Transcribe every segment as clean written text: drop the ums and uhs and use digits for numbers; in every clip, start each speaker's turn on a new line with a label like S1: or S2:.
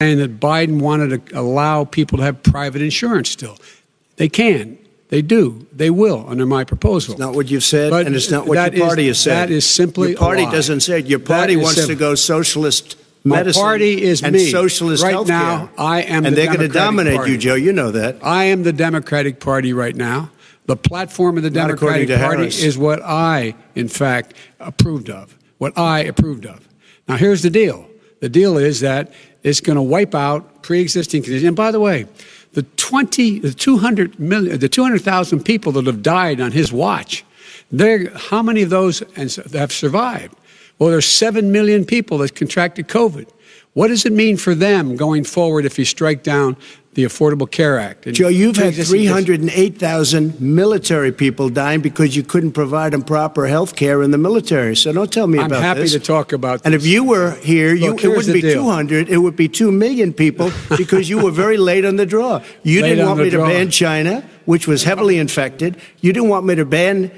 S1: saying that Biden wanted to allow people to have private insurance still. They can. They do. They will under my proposal.
S2: It's not what you've said,
S1: but
S2: and it's not what your party has said.
S1: That is simply
S2: your party
S1: a lie.
S2: doesn't say it. Your party wants to go socialist medicine.
S1: My party is
S2: and
S1: me.
S2: Socialist
S1: right
S2: healthcare.
S1: Now. I am,
S2: and
S1: the
S2: they're going to dominate
S1: party.
S2: you, Joe. You know that.
S1: I am the Democratic Party right now. The platform of the
S2: Not
S1: Democratic Party
S2: Harris.
S1: is what I, in fact, approved of. What I approved of. Now, here's the deal. The deal is that it's going to wipe out pre-existing conditions. And by the way, the 200,000 people that have died on his watch, how many of those have survived? Well, there's 7 million people that contracted COVID. What does it mean for them going forward if you strike down the Affordable Care Act?
S2: Joe, you've had 308,000 military people dying because you couldn't provide them proper health care in the military. So don't tell me about this.
S1: I'm happy to talk about this.
S2: And if you were here, it wouldn't be 200, it would be 2 million people because you were very late on the draw. You didn't want me to ban China, which was heavily infected. You didn't want me to ban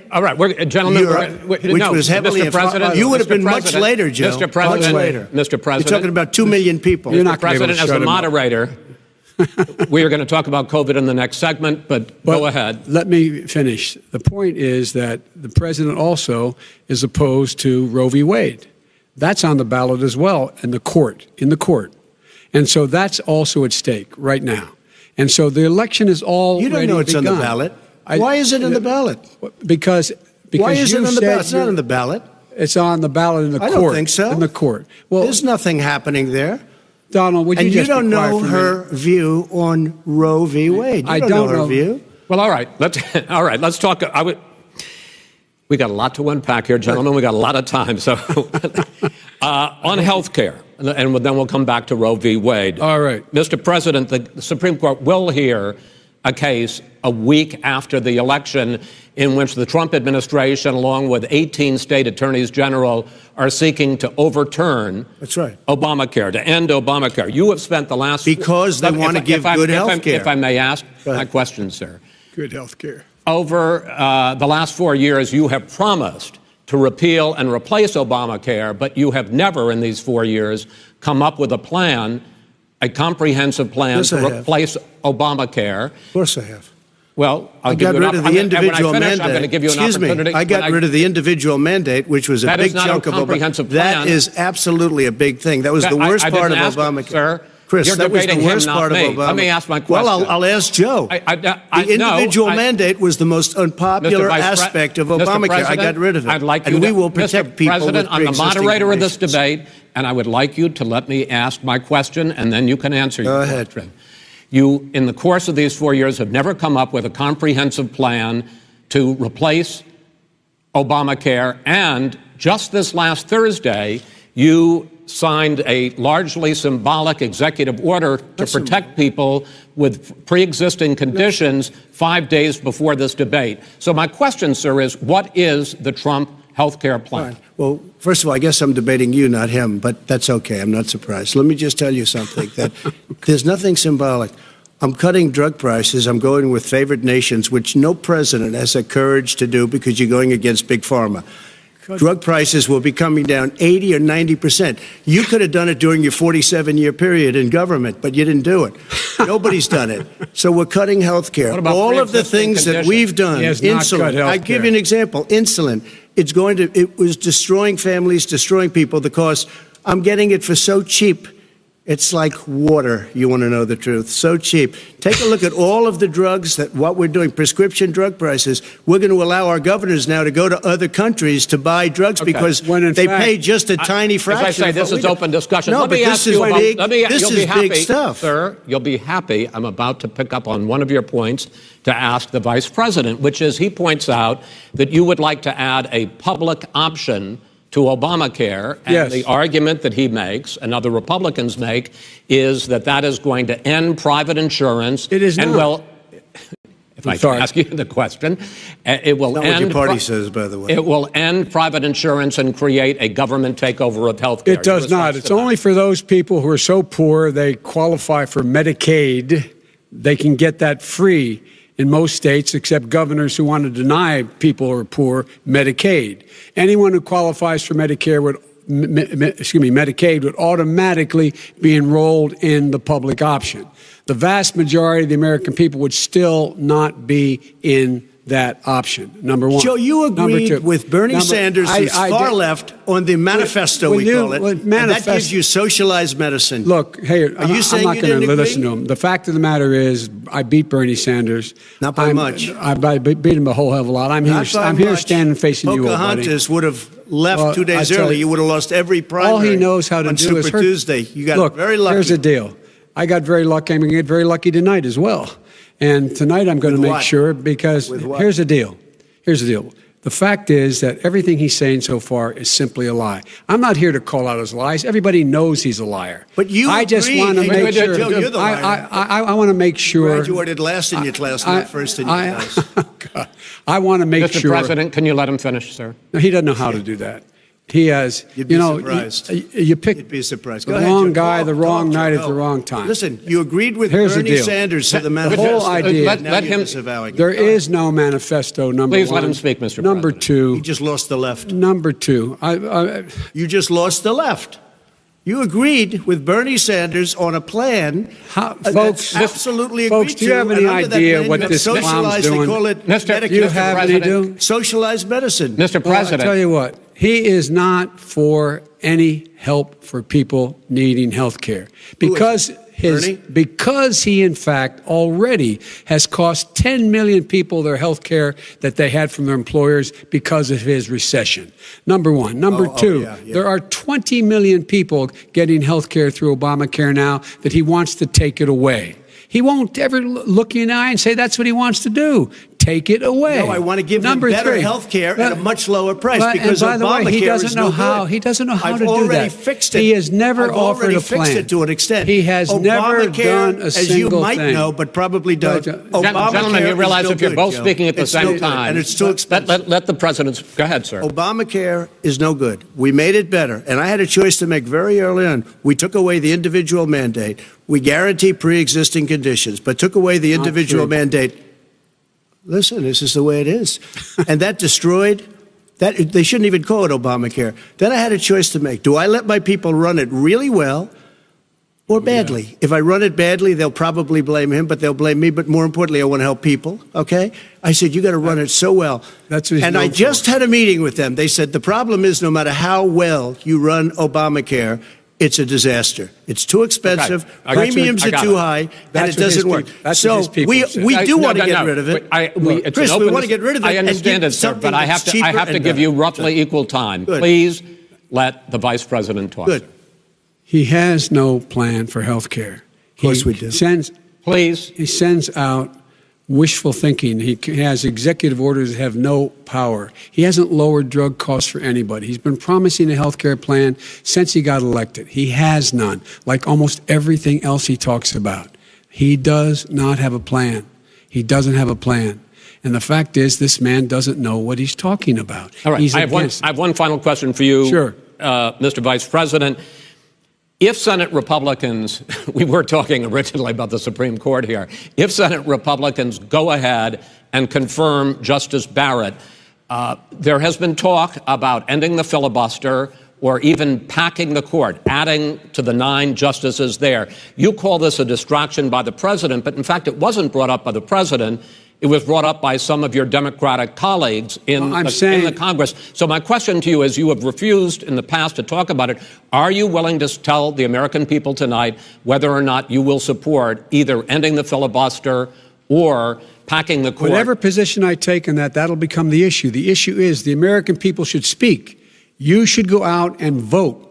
S3: gentlemen,
S2: Europe, which was heavily infected. You would have been much later, Joe.
S3: Mr. President,
S2: much later.
S3: Mr. President.
S2: You're talking about 2 million people.
S1: You're not
S3: Mr. President, as the moderator, we are going to talk about COVID in the next segment, but go ahead.
S1: Let me finish. The point is that the president also is opposed to Roe v. Wade. That's on the ballot as well in the court. And so that's also at stake right now. And so the election is already
S2: You don't know it's
S1: begun.
S2: on the ballot. Why is it in the ballot?
S1: Because
S2: why is it on the ballot? It's not on the ballot.
S1: It's on the ballot in the court.
S2: I don't think so.
S1: In the court. Well,
S2: there's nothing happening there.
S1: Donald, would you
S2: and
S1: just
S2: you don't
S1: be quiet
S2: know
S1: for a
S2: her
S1: minute?
S2: view on Roe v. Wade. You
S1: I
S2: don't know her view.
S3: Well, all right. Let's talk. We got a lot to unpack here, gentlemen. We got a lot of time. So on health care, and then we'll come back to Roe v. Wade.
S1: All right.
S3: Mr. President, the Supreme Court will hear a case a week after the election in which the Trump administration, along with 18 state attorneys general, are seeking to overturn Obamacare, to end Obamacare. You have spent the last...
S2: Because they want to give good health care.
S3: If I may ask my question, sir.
S1: Good health care.
S3: Over the last 4 years, you have promised to repeal and replace Obamacare, but you have never in these 4 years come up with a plan, a comprehensive plan to replace Obamacare.
S2: Of course I have.
S3: Well,
S2: I got rid of the individual mandate.
S3: I'm going to give you an opportunity.
S2: I got rid of the individual mandate, which was a big chunk of
S3: Obamacare.
S2: That is absolutely a big thing. That was the worst part of Obamacare.
S3: Sir,
S2: Chris, that was the worst part of Obamacare.
S3: Let me ask my question.
S2: Well, I'll ask Joe. The individual mandate was the most unpopular aspect of Obamacare. I got rid of it. And we will protect people with
S3: President, I'm the moderator of this debate, and I would like you to let me ask my question, and then you can answer your question. You, in the course of these 4 years, have never come up with a comprehensive plan to replace Obamacare. And just this last Thursday, you signed a largely symbolic executive order to protect people with pre-existing conditions 5 days before this debate. So my question, sir, is what is the Trump health care plan?
S2: Right. Well, first of all, I guess I'm debating you, not him, but that's okay. I'm not surprised. Let me just tell you something, that there's nothing symbolic. I'm cutting drug prices. I'm going with favored nations, which no president has the courage to do because you're going against Big Pharma. Drug prices will be coming down 80 or 90%. You could have done it during your 47-year period in government, but you didn't do it. Nobody's done it. So we're cutting health care. All of the things that we've done, insulin. I give you an example. Insulin. It was destroying families, destroying people. The cost. I'm getting it for so cheap. It's like water, you want to know the truth. So cheap. Take a look at all of the drugs what we're doing, prescription drug prices. We're going to allow our governors now to go to other countries to buy drugs because they pay just a tiny fraction.
S3: As I say, this is open discussion.
S2: No,
S3: let me ask you about,
S2: this is big stuff.
S3: Sir, you'll be happy. I'm about to pick up on one of your points to ask the vice president, which is he points out that you would like to add a public option to Obamacare, and the argument that he makes and other Republicans make is that is going to end private insurance.
S1: It is
S3: and
S1: not.
S3: Well, if I can ask you the question, it will
S2: not
S3: end.
S2: What your party says, by the way.
S3: It will end private insurance and create a government takeover of health care.
S1: It does not. It's only for those people who are so poor they qualify for Medicaid. They can get that free in most states, except governors who want to deny people who are poor Medicaid. Anyone who qualifies for Medicare would Medicaid would automatically be enrolled in the public option. The vast majority of the American people would still not be in that option, number one.
S2: Joe, you agreed with Bernie Sanders, who's far left, on the manifesto, we call it, and that gives you socialized medicine.
S1: Look, hey,
S2: are you saying
S1: I'm not going to listen to him. The fact of the matter is, I beat Bernie Sanders.
S2: Not by much.
S1: I beat him a whole hell of a lot. I'm here standing facing you, old buddy.
S2: Pocahontas would have left 2 days early. You would have lost every primary.
S1: All he knows how to do is
S2: Super Tuesday. You got very lucky.
S1: Here's the deal. I got very lucky. I'm going to get very lucky tonight as well. And tonight I'm going to make sure, because here's the deal. Here's the deal. The fact is that everything he's saying so far is simply a lie. I'm not here to call out his lies. Everybody knows he's a liar.
S2: But you
S1: I just want to make sure.
S2: Joe, you're the liar.
S1: I want to make sure.
S2: You graduated last in your class, not first in your class.
S1: God, I want to make sure.
S3: Mr. President, can you let him finish, sir?
S1: No, he doesn't know how to do that. He has,
S2: You'd be surprised.
S1: You picked
S2: You'd be surprised.
S1: the wrong guy, the wrong night at the wrong time.
S2: Listen, you agreed with
S1: Here's
S2: Bernie
S1: the deal.
S2: Sanders to the
S1: whole idea.
S3: Let him.
S1: There is no manifesto. Number
S3: Please
S1: one.
S3: let him speak, Mr.
S1: Number
S3: President.
S1: two.
S2: You just lost the left.
S1: Number two.
S2: You just lost the left. You agreed with Bernie Sanders on a plan
S1: folks,
S2: absolutely agreed
S1: folks, do you have any idea what this clown's doing?
S2: They call it
S1: Do you have any idea?
S2: Socialized medicine.
S3: Mr. President.
S1: I'll tell you what. He is not for any help for people needing health care. Because he, in fact, already has cost 10 million people their health care that they had from their employers because of his recession. Number one. Number two, there are 20 million people getting health care through Obamacare now that he wants to take it away. He won't ever look you in the eye and say that's what he wants to do. Take it away.
S2: No, I want to give them better health care at a much lower price, because
S1: by the way,
S2: Obamacare
S1: he doesn't know how. He doesn't know how to do that.
S2: I've already fixed it.
S1: He has never offered a plan.
S2: Fixed it to an extent.
S1: He has never done a single thing.
S2: As you might know, but probably don't.
S3: Gentlemen, you realize if you're both speaking at the same time,
S2: and it's too expensive.
S3: Let the president. Go ahead, sir.
S2: Obamacare is no good. We made it better, and I had a choice to make very early on. We took away the individual mandate. We guarantee pre-existing conditions, but took away the individual mandate. Listen, this is the way it is. And that destroyed that. They shouldn't even call it Obamacare. Then I had a choice to make. Do I let my people run it really well or badly? Yeah. If I run it badly, they'll probably blame him, but they'll blame me. But more importantly, I want to help people. Okay? I said, you got to run it so well. And I just had a meeting with them. They said, the problem is no matter how well you run Obamacare, it's a disaster. It's too expensive. Okay. Premiums are too high, and it doesn't work. So we do want to get rid of it. Chris, we want to get rid of it.
S3: I understand it, sir, but I have to give you roughly equal time. Good. Please let the vice president talk.
S2: Good.
S1: He has no plan for health care.
S2: Of course we do.
S1: He sends out wishful thinking. He has executive orders that have no power. He hasn't lowered drug costs for anybody. He's been promising a health care plan since he got elected. He has none, like almost everything else he talks about. He does not have a plan. He doesn't have a plan. And the fact is, this man doesn't know what he's talking about.
S3: All right. I have one final question for you,
S1: sure.
S3: Mr. Vice President. If Senate Republicans, we were talking originally about the Supreme Court here, if Senate Republicans go ahead and confirm Justice Barrett, there has been talk about ending the filibuster or even packing the court, adding to the 9 justices there. You call this a distraction by the president, but in fact it wasn't brought up by the president. It was brought up by some of your Democratic colleagues in the Congress. So my question to you is, you have refused in the past to talk about it. Are you willing to tell the American people tonight whether or not you will support either ending the filibuster or packing the court?
S1: Whatever position I take on that, that'll become the issue. The issue is the American people should speak. You should go out and vote.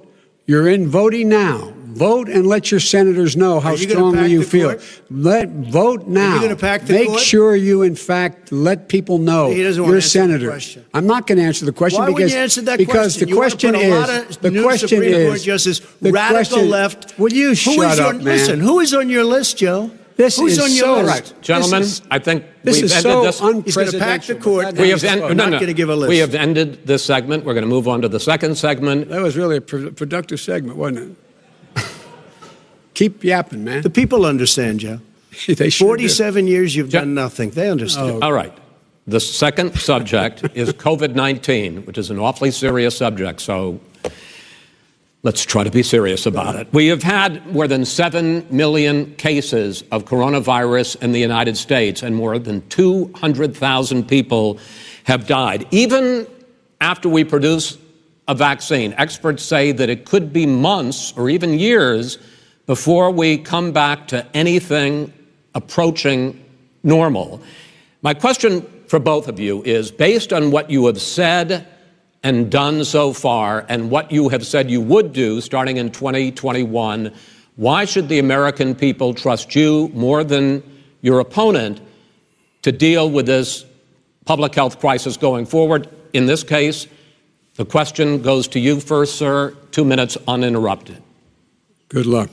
S1: You're in voting now. Vote and let your senators know how strongly you feel. Vote now.
S2: Are you going to pack the
S1: Make
S2: court?
S1: sure you, in fact, let people know you're senator. I'm not going to answer the question.
S2: Why wouldn't you answer that
S1: because
S2: question?
S1: the question is the question is
S2: Justice, radical left.
S1: Will you shut up, man?
S2: Listen, who is on your list, Joe?
S1: Who's on your list?
S3: Right, gentlemen, I think
S1: this is so unprecedented.
S2: He's going to pack the court.
S3: I'm not going to give a list. We have ended this segment. We're going to move on to the second segment.
S1: That was really a productive segment, wasn't it? Keep yapping, man.
S2: The people understand, Joe.
S1: They sure
S2: 47 do. Years you've done nothing. They understand.
S3: All right. The second subject is COVID-19, which is an awfully serious subject. So Let's try to be serious about it. We have had more than 7 million cases of coronavirus in the United States, and more than 200,000 people have died. Even after we produce a vaccine, experts say that it could be months or even years before we come back to anything approaching normal. My question for both of you is, based on what you have said and done so far, and what you have said you would do starting in 2021, why should the American people trust you more than your opponent to deal with this public health crisis going forward? In this case, the question goes to you first, sir. 2 minutes uninterrupted. Good luck.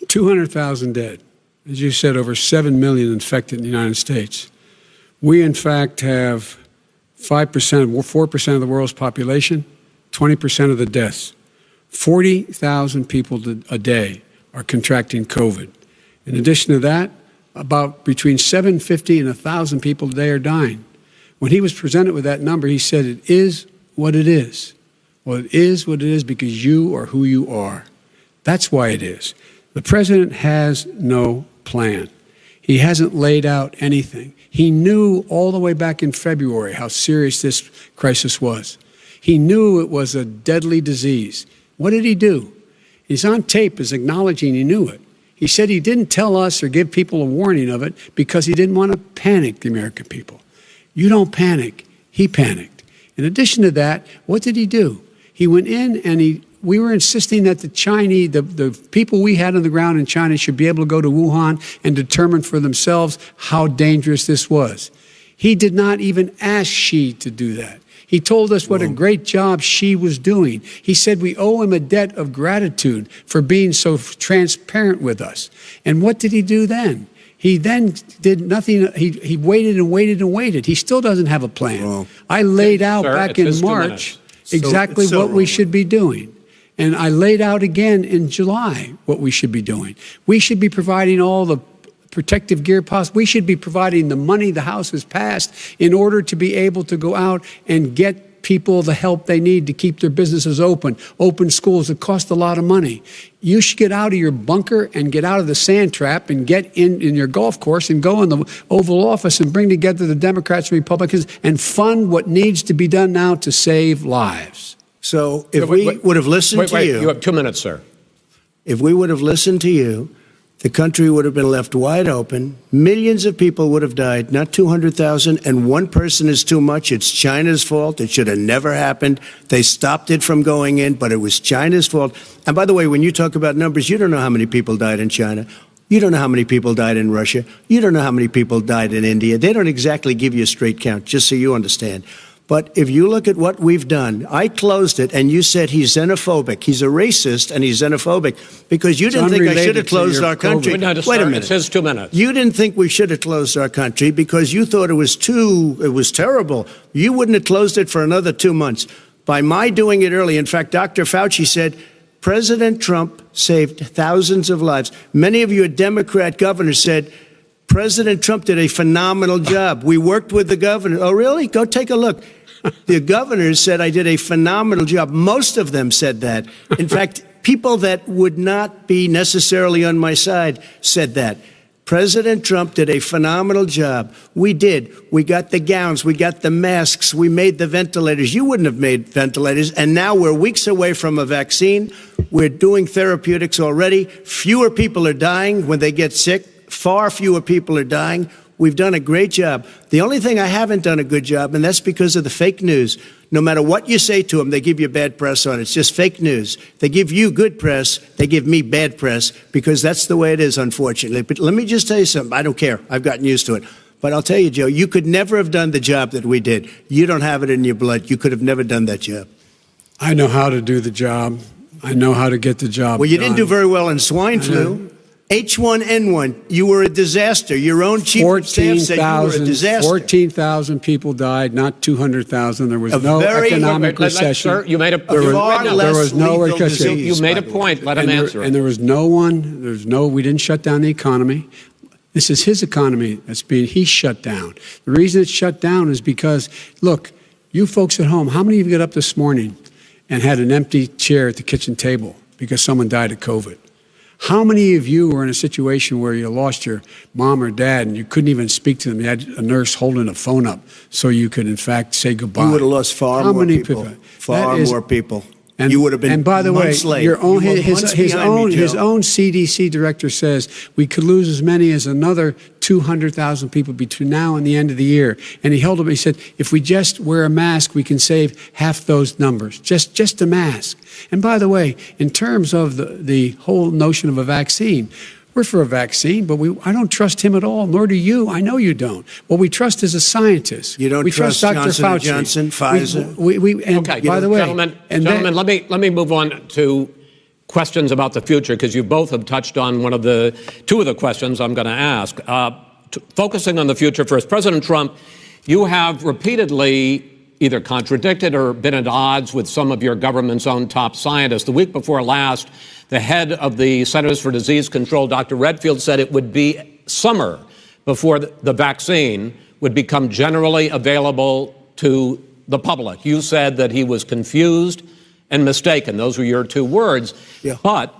S1: 200,000 dead. As you said, over 7 million infected in the United States. We, in fact, have 4% of the world's population, 20% of the deaths. 40,000 people a day are contracting COVID. In addition to that, about between 750 and 1,000 people a day are dying. When he was presented with that number, he said, it is what it is. Well, it is what it is because you are who you are. That's why it is. The president has no plan. He hasn't laid out anything. He knew all the way back in February how serious this crisis was. He knew it was a deadly disease. What did he do? He's on tape as acknowledging he knew it. He said he didn't tell us or give people a warning of it because he didn't want to panic the American people. You don't panic. He panicked. In addition to that, what did he do? He went in and we were insisting that the Chinese, the people we had on the ground in China should be able to go to Wuhan and determine for themselves how dangerous this was. He did not even ask Xi to do that. He told us what a great job Xi was doing. He said we owe him a debt of gratitude for being so transparent with us. And what did he do then? He then did nothing. He waited and waited and waited. He still doesn't have a plan.
S2: Well,
S1: I laid out back in March exactly what we should be doing. And I laid out again in July what we should be doing. We should be providing all the protective gear possible. We should be providing the money the House has passed in order to be able to go out and get people the help they need to keep their businesses open schools that cost a lot of money. You should get out of your bunker and get out of the sand trap and get in your golf course and go in the Oval Office and bring together the Democrats and Republicans and fund what needs to be done now to save lives.
S2: So if we would have listened to you...
S3: You have 2 minutes, sir.
S2: If we would have listened to you, the country would have been left wide open. Millions of people would have died, not 200,000, and one person is too much. It's China's fault. It should have never happened. They stopped it from going in, but it was China's fault. And by the way, when you talk about numbers, you don't know how many people died in China. You don't know how many people died in Russia. You don't know how many people died in India. They don't exactly give you a straight count, just so you understand. But if you look at what we've done, I closed it, and you said he's xenophobic. He's a racist, and he's xenophobic because you didn't think I should have closed our country.
S3: Wait a minute. It says 2 minutes.
S2: You didn't think we should have closed our country because you thought it was terrible. You wouldn't have closed it for another 2 months. By my doing it early, in fact, Dr. Fauci said, President Trump saved thousands of lives. Many of you Democrat governors said, President Trump did a phenomenal job. We worked with the governor. Oh, really? Go take a look. The governors said I did a phenomenal job. Most of them said that. In fact, people that would not be necessarily on my side said that. President Trump did a phenomenal job. We did. We got the gowns. We got the masks. We made the ventilators. You wouldn't have made ventilators. And now we're weeks away from a vaccine. We're doing therapeutics already. Fewer people are dying when they get sick. Far fewer people are dying. We've done a great job. The only thing I haven't done a good job, and that's because of the fake news. No matter what you say to them, they give you bad press on it. It's just fake news. They give you good press. They give me bad press because that's the way it is, unfortunately. But let me just tell you something. I don't care. I've gotten used to it. But I'll tell you, Joe, you could never have done the job that we did. You don't have it in your blood. You could have never done that job.
S1: I know how to do the job. I know how to get the job
S2: Well, you
S1: done.
S2: didn't do very well in swine flu. H1N1, you were a disaster. Your own chief of staff said you were a disaster.
S1: 14,000 people died, not 200,000. There was no economic recession.
S3: Sir, you made a
S1: there was no recession.
S3: You made a point. Let him answer.
S1: And there was we didn't shut down the economy. This is his economy he shut down. The reason it's shut down is because, look, you folks at home, how many of you got up this morning and had an empty chair at the kitchen table because someone died of COVID? How many of you were in a situation where you lost your mom or dad and you couldn't even speak to them? You had a nurse holding a phone up so you could, in fact, say goodbye.
S2: You would have lost far more people. Far more people.
S1: And
S2: you would have been.
S1: And by the way,
S2: late.
S1: his own CDC director says we could lose as many as another 200,000 people between now and the end of the year. And he held up. He said, if we just wear a mask, we can save half those numbers. Just a mask. And by the way, in terms of the whole notion of a vaccine, we're for a vaccine, but I don't trust him at all, nor do you. I know you don't. What we trust is a scientist.
S2: You don't trust
S1: Dr.
S2: Johnson
S1: Fauci.
S2: Johnson, Pfizer?
S3: Okay,
S2: by the way,
S3: gentlemen, let me move on to questions about the future, because you both have touched on two of the questions I'm going to ask. Focusing on the future first, President Trump, you have repeatedly either contradicted or been at odds with some of your government's own top scientists. The week before last, the head of the Centers for Disease Control, Dr. Redfield, said it would be summer before the vaccine would become generally available to the public. You said that he was confused and mistaken. Those were your two words.
S2: Yeah.
S3: But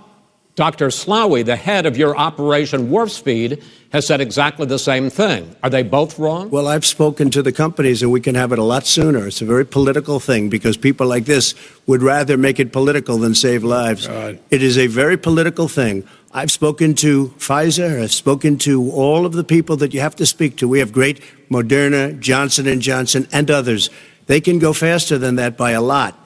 S3: Dr. Slaoui, the head of your Operation Warp Speed, has said exactly the same thing. Are they both wrong?
S2: Well, I've spoken to the companies, and we can have it a lot sooner. It's a very political thing because people like this would rather make it political than save lives.
S1: God.
S2: It is a very political thing. I've spoken to Pfizer. I've spoken to all of the people that you have to speak to. We have great Moderna, Johnson & Johnson, and others. They can go faster than that by a lot.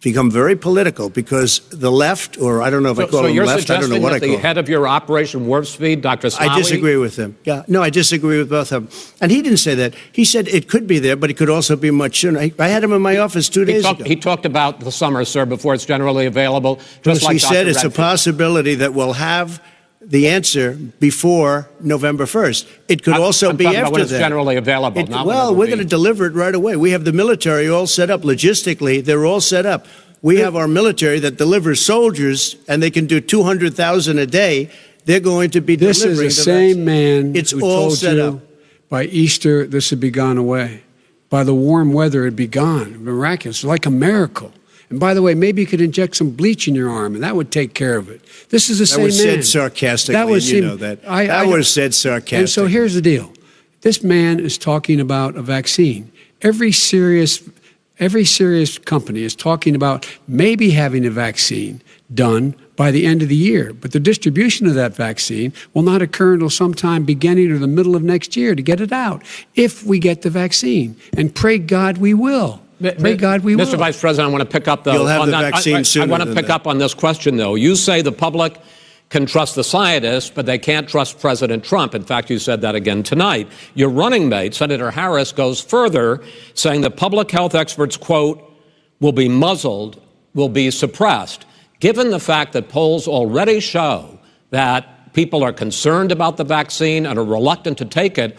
S2: Become very political because the left, or I don't know if I call them left, I don't know what I call them.
S3: So you're suggesting that the head of your Operation Warp Speed, Dr. Slaoui?
S2: I disagree with him. Yeah, no, I disagree with both of them. And he didn't say that. He said it could be there, but it could also be much sooner. I had him in my office 2 days ago.
S3: He talked about the summer, sir, before it's generally available. Just like
S2: he said
S3: Dr.
S2: it's a possibility that we'll have the answer before November 1st. It could also be after
S3: when it's
S2: that.
S3: generally available.
S2: Well, we're going to deliver it right away. We have the military all set up. Logistically, they're all set up. We have our military that delivers soldiers, and they can do 200,000 a day. They're going to be delivering.
S1: This is the same man
S2: it's
S1: who
S2: all
S1: told
S2: set
S1: you
S2: up.
S1: by Easter this would be gone away. By the warm weather, it'd be gone. Miraculous, like a miracle. And by the way, maybe you could inject some bleach in your arm, and that would take care of it. This is the same man.
S2: That was said sarcastically, that was said sarcastically.
S1: And so here's the deal. This man is talking about a vaccine. Every serious company is talking about maybe having a vaccine done by the end of the year. But the distribution of that vaccine will not occur until sometime beginning or the middle of next year to get it out, if we get the vaccine. And pray God we will. Pray God we will.
S3: Mr. Vice President, I want to pick up, though.
S2: You'll have the vaccine sooner.
S3: I want to pick up on this question, though. You say the public can trust the scientists, but they can't trust President Trump. In fact, you said that again tonight. Your running mate, Senator Harris, goes further, saying that public health experts, quote, will be muzzled, will be suppressed. Given the fact that polls already show that people are concerned about the vaccine and are reluctant to take it,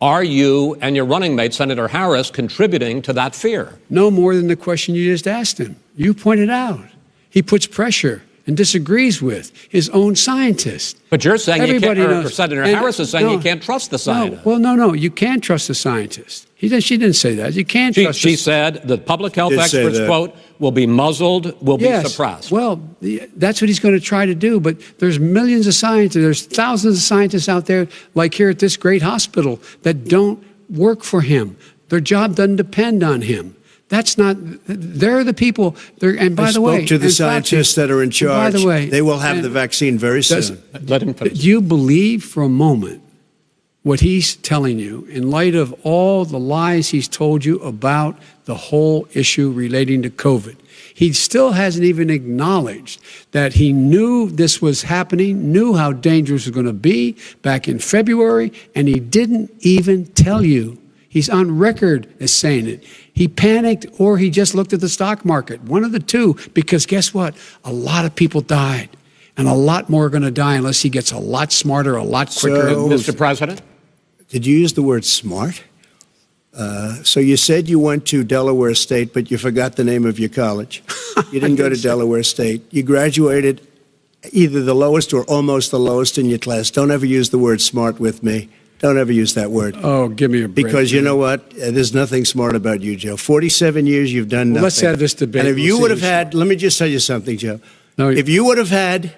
S3: are you and your running mate, Senator Harris, contributing to that fear? No
S1: more than the question you just asked him. You pointed out. He puts pressure and disagrees with his own scientists.
S3: But you're saying Senator Harris is saying you can't trust the scientists.
S1: No, you can't trust the scientists. She didn't say that. You can't trust.
S3: She said the public health experts, quote, will be muzzled, will be suppressed.
S1: Well, that's what he's going to try to do. But there's millions of scientists, there's thousands of scientists out there, like here at this great hospital, that don't work for him. Their job doesn't depend on him. That's not. They're the people. And by the way,
S2: I spoke to the scientists that are in charge.
S1: By the way,
S2: they will have the vaccine very soon.
S3: Let him finish.
S1: Do you believe for a moment what he's telling you in light of all the lies he's told you about the whole issue relating to COVID? He still hasn't even acknowledged that he knew this was happening, knew how dangerous it was going to be back in February, and he didn't even tell you. He's on record as saying it. He panicked or he just looked at the stock market. One of the two, because guess what? A lot of people died. And a lot more are going to die unless he gets a lot smarter, a lot quicker.
S3: Mr. President?
S2: Did you use the word smart? So you said you went to Delaware State, but you forgot the name of your college. You didn't go to Delaware State. You graduated either the lowest or almost the lowest in your class. Don't ever use the word smart with me. Don't ever use that word.
S1: Oh, give me a break.
S2: Because you know what? There's nothing smart about you, Joe. 47 years you've done nothing.
S1: Let's have this debate.
S2: And if you would have had, let me just tell you something, Joe.
S1: No,
S2: if you would have had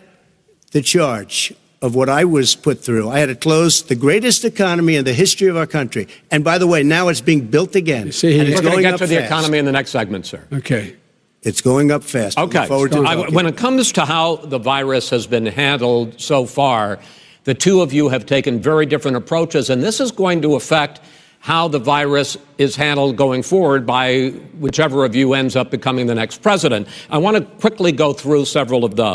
S2: the charge of what I was put through, I had to close the greatest economy in the history of our country. And by the way, now it's being built again.
S1: See,
S2: and it's
S3: We're going to
S2: going
S3: get
S2: up
S3: to the
S2: fast.
S3: economy in the next segment, sir.
S1: Okay.
S2: It's going up fast.
S3: Okay.
S2: Look forward to talking.
S3: When it comes to how the virus has been handled so far, the two of you have taken very different approaches, and this is going to affect how the virus is handled going forward by whichever of you ends up becoming the next president. I want to quickly go through several of those.